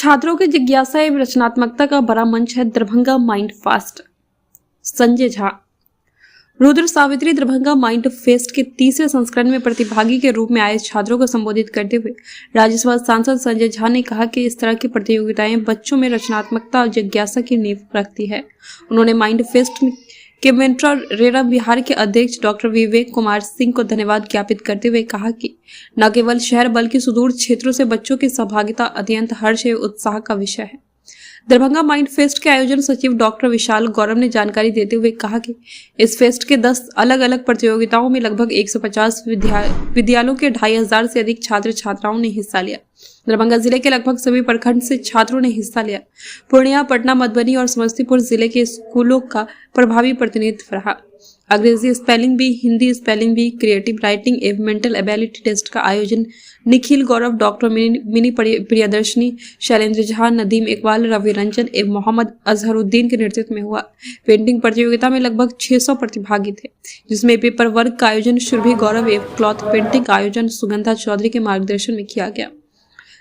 छात्रों की जिज्ञासा एवं रचनात्मकता का बड़ा मंच है Darbhanga mind fest. Sanjay Jha. Rudra Savitri Darbhanga mind fest के तीसरे संस्करण में प्रतिभागी के रूप में आए छात्रों को संबोधित करते हुए राज्यसभा सांसद संजय झा ने कहा कि इस तरह की प्रतियोगिताएं बच्चों में रचनात्मकता और जिज्ञासा की नींव रखती है। उन्होंने माइंड फेस्ट के मेंटर रेरा बिहार के अध्यक्ष डॉक्टर विवेक कुमार सिंह को धन्यवाद ज्ञापित करते हुए कहा कि न केवल शहर बल्कि सुदूर क्षेत्रों से बच्चों की सहभागिता अत्यंत हर्ष एवं उत्साह का विषय है। दरभंगा माइंड फेस्ट के आयोजन सचिव डॉक्टर विशाल गौरव ने जानकारी देते हुए कहा कि इस फेस्ट के 10 अलग अलग प्रतियोगिताओं में लगभग 150 विद्यालयों के 2500 से अधिक छात्र छात्राओं ने हिस्सा लिया। दरभंगा जिले के लगभग सभी प्रखंड से छात्रों ने हिस्सा लिया। पूर्णिया, पटना, मधुबनी और समस्तीपुर जिले के स्कूलों का प्रभावी प्रतिनिधित्व रहा। Angrezi spelling bee, Hindi spelling bee, creative writing एवं मेंटल एबिलिटी टेस्ट का आयोजन निखिल गौरव, डॉक्टर मिनी प्रियदर्शनी, शैलेंद्र झा, नदीम इकबाल, रवि रंजन एवं मोहम्मद अजहरुद्दीन के नेतृत्व में हुआ। पेंटिंग प्रतियोगिता में लगभग 600 प्रतिभागी थे, जिसमें पेपर वर्क का आयोजन सुरभि गौरव एवं क्लॉथ पेंटिंग का आयोजन सुगंधा चौधरी के मार्गदर्शन में किया गया।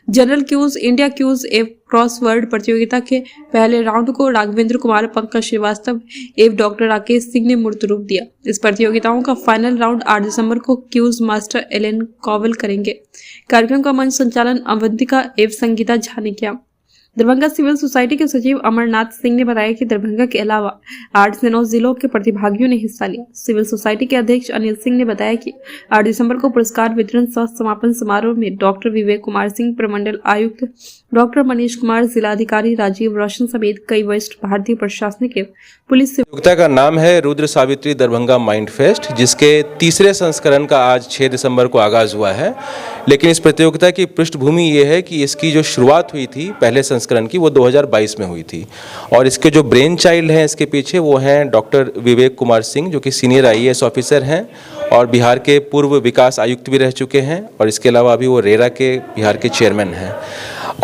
जनरल क्यूज, इंडिया क्यूज एवं क्रॉसवर्ड प्रतियोगिता के पहले राउंड को राघवेंद्र कुमार, पंकज श्रीवास्तव एवं डॉक्टर राकेश सिंह ने मूर्त रूप दिया। इस प्रतियोगिताओं का फाइनल राउंड 8 दिसंबर को क्यूज मास्टर एलेन कॉवल करेंगे। कार्यक्रम का मंच संचालन अवंतिका एवं संगीता झा ने किया। दरभंगा सिविल सोसाइटी के सचिव अमरनाथ सिंह ने बताया कि दरभंगा के अलावा 8 से 9 जिलों के प्रतिभागियों ने हिस्सा लिया। सिविल सोसाइटी के अध्यक्ष अनिल सिंह ने बताया कि 8 दिसंबर को पुरस्कार वितरण सह समापन समारोह में डॉक्टर विवेक कुमार सिंह, प्रमंडल आयुक्त डॉक्टर मनीष कुमार, जिलाधिकारी राजीव रोशन समेत कई वरिष्ठ भारतीय प्रशासनिक एवं पुलिस प्रतियोगिता का नाम है रुद्र सावित्री दरभंगा माइंड फेस्ट, जिसके तीसरे संस्करण का आज 6 दिसंबर को आगाज हुआ है। लेकिन इस प्रतियोगिता की पृष्ठभूमि ये है कि इसकी जो शुरुआत हुई थी पहले संस्करण की, वो 2022 में हुई थी। और इसके जो ब्रेन चाइल्ड हैं इसके पीछे, वो हैं डॉक्टर विवेक कुमार सिंह, जो कि सीनियर IAS ऑफिसर हैं और बिहार के पूर्व विकास आयुक्त भी रह चुके हैं, और इसके अलावा अभी वो रेरा के बिहार के चेयरमैन हैं।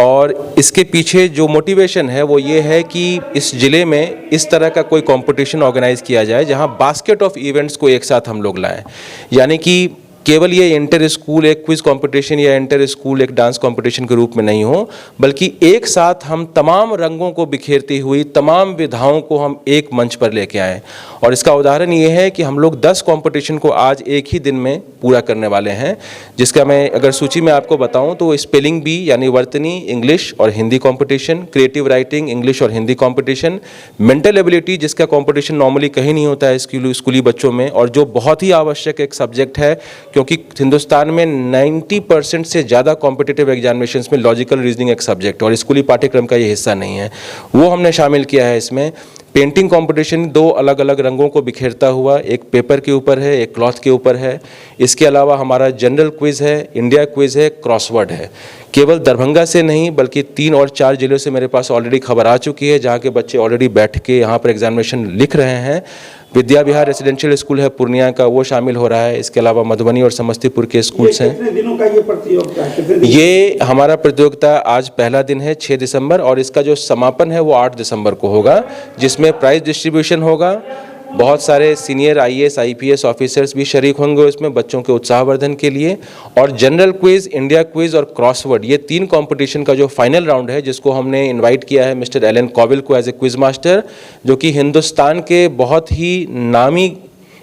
और इसके पीछे जो मोटिवेशन है वो ये है कि इस ज़िले में इस तरह का कोई कंपटीशन ऑर्गेनाइज किया जाए जहां बास्केट ऑफ इवेंट्स को एक साथ हम लोग लाएं। यानी कि केवल ये इंटर स्कूल एक क्विज कंपटीशन या इंटर स्कूल एक डांस कंपटीशन के रूप में नहीं हो, बल्कि एक साथ हम तमाम रंगों को बिखेरती हुई तमाम विधाओं को हम एक मंच पर लेके आएँ। और इसका उदाहरण ये है कि हम लोग 10 कंपटीशन को आज एक ही दिन में पूरा करने वाले हैं, जिसका मैं अगर सूची में आपको बताऊं तो स्पेलिंग बी यानी वर्तनी, इंग्लिश और Hindi competition, creative writing, English और हिंदी कंपटीशन, मेंटल एबिलिटी जिसका कंपटीशन नॉर्मली कहीं नहीं होता है स्कूली बच्चों में, और जो बहुत ही आवश्यक एक सब्जेक्ट है क्योंकि हिंदुस्तान में 90% से ज़्यादा कॉम्पिटिटिव एग्जामिनेशंस में लॉजिकल रीजनिंग एक सब्जेक्ट और स्कूली पाठ्यक्रम का ये हिस्सा नहीं है, वो हमने शामिल किया है इसमें। पेंटिंग कंपटीशन 2 अलग अलग रंगों को बिखेरता हुआ, एक पेपर के ऊपर है, एक क्लॉथ के ऊपर है। इसके अलावा हमारा जनरल क्विज़ है, इंडिया क्विज़ है, क्रॉसवर्ड है। केवल दरभंगा से नहीं बल्कि 3 और 4 जिलों से मेरे पास ऑलरेडी खबर आ चुकी है, जहाँ के बच्चे ऑलरेडी बैठ के यहाँ पर एग्जामिनेशन लिख रहे हैं। विद्या विहार रेसिडेंशियल स्कूल है पूर्णिया का, वो शामिल हो रहा है। इसके अलावा मधुबनी और समस्तीपुर के स्कूल्स हैं। कितने दिनों का ये प्रतियोगिता है? ये हमारा प्रतियोगिता आज पहला दिन है 6 दिसंबर, और इसका जो समापन है वो 8 दिसंबर को होगा, जिसमें प्राइज डिस्ट्रीब्यूशन होगा। बहुत सारे सीनियर IAS IPS ऑफिसर्स भी शरीक होंगे इसमें बच्चों के उत्साहवर्धन के लिए। और जनरल क्विज, इंडिया क्विज और क्रॉसवर्ड, ये 3 कंपटीशन का जो फाइनल राउंड है, जिसको हमने इनवाइट किया है मिस्टर एलन कॉवल को एज ए क्विज मास्टर, जो कि हिंदुस्तान के बहुत ही नामी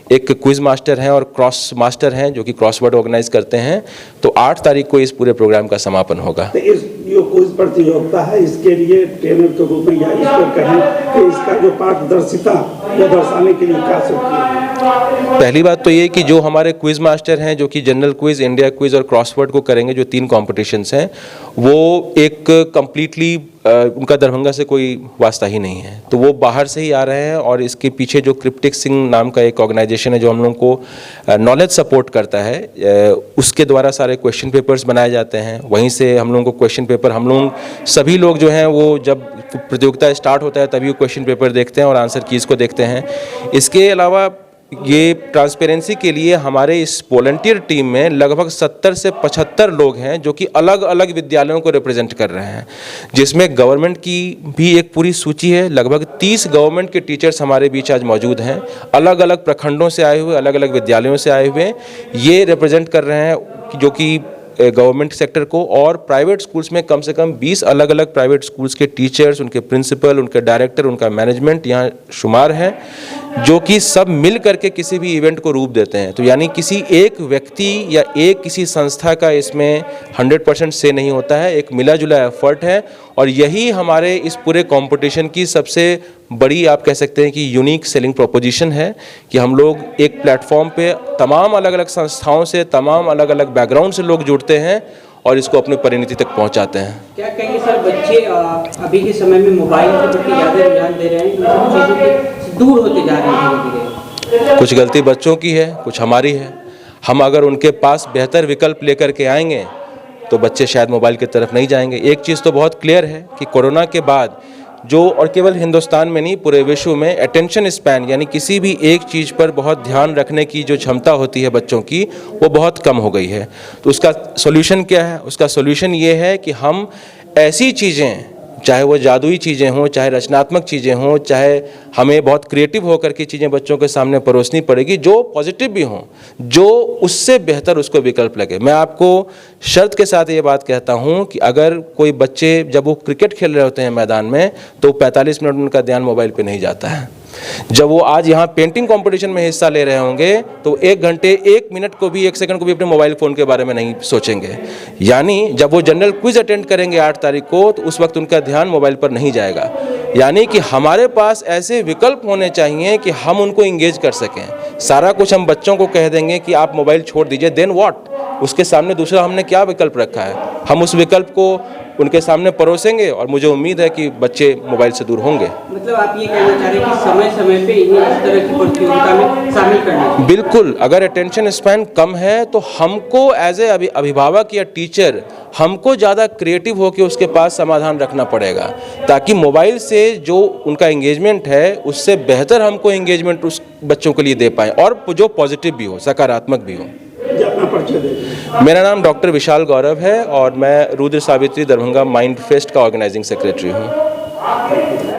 एक क्विज मास्टर हैं और क्रॉस मास्टर हैं, जो कि क्रॉसवर्ड ऑर्गेनाइज करते हैं। तो 8 तारीख को इस पूरे प्रोग्राम का समापन होगा। तो इस जो क्विज प्रतियोगिता है, इसके लिए ट्रेनर के रूप में या इसको कहें कि इसका जो पारदर्शिता वो दर्शाने के लिए क्या सब किया? पहली बात तो ये कि जो हमारे क्विज मास्टर हैं, जो कि जनरल क्विज, इंडिया क्विज और क्रॉसवर्ड को करेंगे, जो 3 कॉम्पिटिशन्स हैं, वो एक कंप्लीटली उनका दरभंगा से कोई वास्ता ही नहीं है, तो वो बाहर से ही आ रहे हैं। और इसके पीछे जो क्रिप्टिक सिंह नाम का एक ऑर्गेनाइजेशन है जो हम लोगों को नॉलेज सपोर्ट करता है, उसके द्वारा सारे क्वेश्चन पेपर्स बनाए जाते हैं। वहीं से हम लोगों को क्वेश्चन पेपर, हम लोग सभी लोग जो हैं वो जब प्रतियोगिता स्टार्ट होता है तभी वो क्वेश्चन पेपर देखते हैं और आंसर कीज़ को देखते हैं। इसके अलावा ये ट्रांसपेरेंसी के लिए हमारे इस वॉलंटियर टीम में लगभग 70 से 75 लोग हैं जो कि अलग अलग विद्यालयों को रिप्रेजेंट कर रहे हैं, जिसमें गवर्नमेंट की भी एक पूरी सूची है। लगभग 30 गवर्नमेंट के टीचर्स हमारे बीच आज मौजूद हैं, अलग अलग प्रखंडों से आए हुए, अलग अलग विद्यालयों से आए हुए। ये रिप्रेजेंट कर रहे हैं जो कि गवर्नमेंट सेक्टर को और प्राइवेट स्कूल्स में कम से कम 20 अलग अलग प्राइवेट स्कूल्स के टीचर्स, उनके प्रिंसिपल, उनके डायरेक्टर, उनका मैनेजमेंट यहाँ शुमार है, जो कि सब मिल करके किसी भी इवेंट को रूप देते हैं। तो यानी किसी एक व्यक्ति या एक किसी संस्था का इसमें 100% से नहीं होता है, एक मिला जुला एफर्ट है और यही हमारे इस पूरे कंपटीशन की सबसे बड़ी, आप कह सकते हैं कि यूनिक सेलिंग प्रोपोजिशन है कि हम लोग एक प्लेटफॉर्म पे तमाम अलग अलग संस्थाओं से, तमाम अलग अलग बैकग्राउंड से लोग जुड़ते हैं और इसको अपनी परिणति तक पहुंचाते हैं। क्या कहेंगे सर, बच्चे अभी के समय में मोबाइल के प्रति ज़्यादा रुझान दे रहे हैं, इन सब चीज़ों से दूर होते जा रहे हैं धीरे धीरे? कुछ गलती बच्चों की है, कुछ हमारी है। हम अगर उनके पास बेहतर विकल्प लेकर के आएंगे तो बच्चे शायद मोबाइल की तरफ नहीं जाएंगे। एक चीज़ तो बहुत क्लियर है कि कोरोना के बाद जो, और केवल हिंदुस्तान में नहीं पूरे विश्व में, अटेंशन स्पैन यानी किसी भी एक चीज़ पर बहुत ध्यान रखने की जो क्षमता होती है बच्चों की, वो बहुत कम हो गई है। तो उसका सॉल्यूशन क्या है? उसका सॉल्यूशन ये है कि हम ऐसी चीज़ें, चाहे वो जादुई चीज़ें हों, चाहे रचनात्मक चीज़ें हों, चाहे हमें बहुत क्रिएटिव होकर के चीज़ें बच्चों के सामने परोसनी पड़ेगी, जो पॉजिटिव भी हों, जो उससे बेहतर उसको विकल्प लगे। मैं आपको शर्त के साथ ये बात कहता हूँ कि अगर कोई बच्चे जब वो क्रिकेट खेल रहे होते हैं मैदान में, तो 45 मिनट उनका ध्यान मोबाइल पे नहीं जाता है। जब वो आज यहाँ पेंटिंग कंपटीशन में हिस्सा ले रहे होंगे तो 1 घंटे 1 मिनट को भी, 1 सेकंड को भी अपने मोबाइल फ़ोन के बारे में नहीं सोचेंगे। यानी जब वो जनरल क्विज अटेंड करेंगे 8 तारीख को, तो उस वक्त उनका ध्यान मोबाइल पर नहीं जाएगा। यानी कि हमारे पास ऐसे विकल्प होने चाहिए कि हम उनको इंगेज कर सकें। सारा कुछ हम बच्चों को कह देंगे कि आप मोबाइल छोड़ दीजिए, देन व्हाट? उसके सामने दूसरा हमने क्या विकल्प रखा है? हम उस विकल्प को उनके सामने परोसेंगे और मुझे उम्मीद है कि बच्चे मोबाइल से दूर होंगे। मतलब आप ये कहना चाह रहे हैं कि समय समय पे इन्हें इस तरह की प्रतियोगिता में शामिल करना चाहिए? बिल्कुल। अगर अटेंशन स्पैन कम है तो हमको एज ए अभिभावक या टीचर, हमको ज़्यादा क्रिएटिव होकर उसके पास समाधान रखना पड़ेगा, ताकि मोबाइल से जो उनका एंगेजमेंट है उससे बेहतर हमको एंगेजमेंट उस बच्चों के लिए दे पाएँ और जो पॉजिटिव भी हो, सकारात्मक भी हो। अपना परिचय दें। मेरा नाम डॉक्टर विशाल गौरव है और मैं रुद्र सावित्री दरभंगा माइंड फेस्ट का ऑर्गेनाइजिंग सेक्रेटरी हूँ।